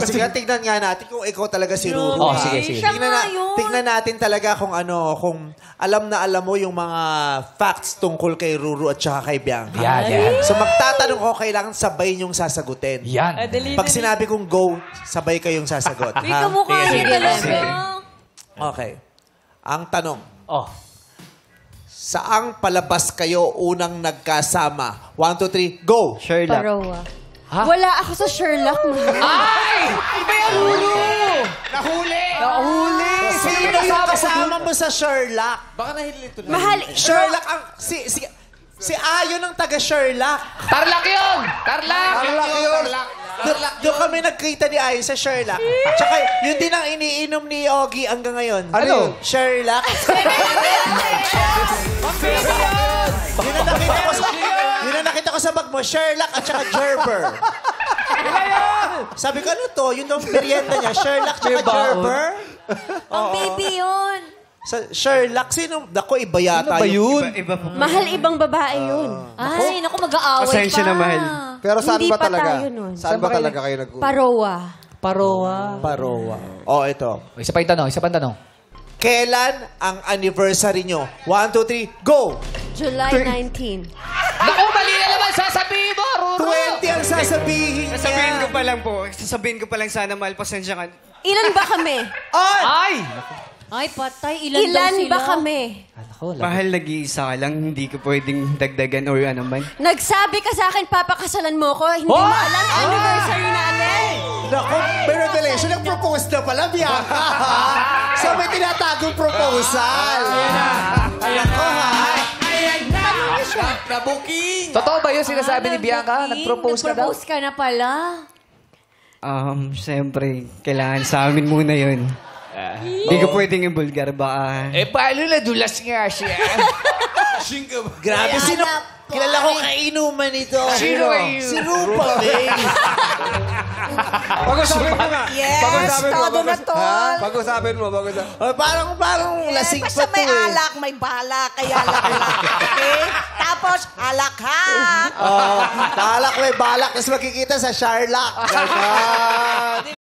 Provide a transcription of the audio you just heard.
sige, tignan nga natin kung ikaw talaga si Ruru. Oh, sige, sige. Tignan natin talaga kung kung alam na alam mo yung mga facts tungkol kay Ruru at saka kay Bianca. Yan. So magtatanong ko, kailangan sabay niyong sasagutin. Yan. Pag sinabi kong go, sabay kayong sasagot. Uy, kamukha niya talaga. Okay. Ang tanong. Oh. Saang palabas kayo unang nagkasama? 1, 2, 3, go! Sherlock. Parowa. Ha? Wala ako sa Sherlock. Ay! Iba yung Ruru! Nahuli! Sino yung kasama mo sa Sherlock? Baka nahilito na. Mahal. Sherlock ang... Si Ayon ang taga-Sherlock. Tarlac yun! Tarlac! Doon kami nagkita ni Ayon sa Sherlock. Tsaka yun din ang iniinom ni Ogie hanggang ngayon. Ano? Sherlock. Yun ang nakita ko sa bag mo, Sherlock at saka Gerber. Sabi ko, ano to? Yun ang merienda niya, Sherlock at saka Gerber. Ang baby yun. Sa Sherlock, sino? Dako, iba yata. Ano ba yun? Iba po. Mahal ibang babae yun. Ay, naku, mag-aaway pa. Pasensya na, mahal. Pero saan Hindi ba pa talaga? tayo nun. Saan ba talaga kayo nag- Parowa. Parowa. Oh, ito. Isa pa yung tanong. Kailan ang anniversary nyo? 1, 2, 3, go! July 19. Naku, mali na naman sasabihin mo, Ruru! 20 ang sasabihin niya. Sasabihin ko pa lang po. Sasabihin ko pa lang sana, mahal, pasensya ka. Ilan ba kami? Ay! Ay! Ay, patay. Ilan daw Ilan sila? ba kami? Mahal, nag-iisa ka lang. Hindi ko pwedeng dagdagan or ano man. Nagsabi ka sa akin, papakasalan mo ko. Hindi mo alam anniversary natin. Naku, may revelation. Nag-propose na pala, Bianca. So may tinatagong proposal. Alam ko, ha? Totoo ba yun sinasabi ni Bianca? Nag-propose ka daw? Nag-propose ka na pala. Siyempre, kailangan sa amin muna yun. Hindi ko pwedeng ibulgar, baka... Paano nadulas nga siya? Grabe, sino? Kilala ko kainuman ito. Sino ba yun? Si Rupa, May. Pag-usapin mo nga. Yes, todo na tol. Pag-usapin mo. Parang lasing pa Basta to may eh. alak, may balak, kaya alak. Okay? Tapos, alak-hak. Balak, may balak. Tapos makikita sa Sherlock. Ganon.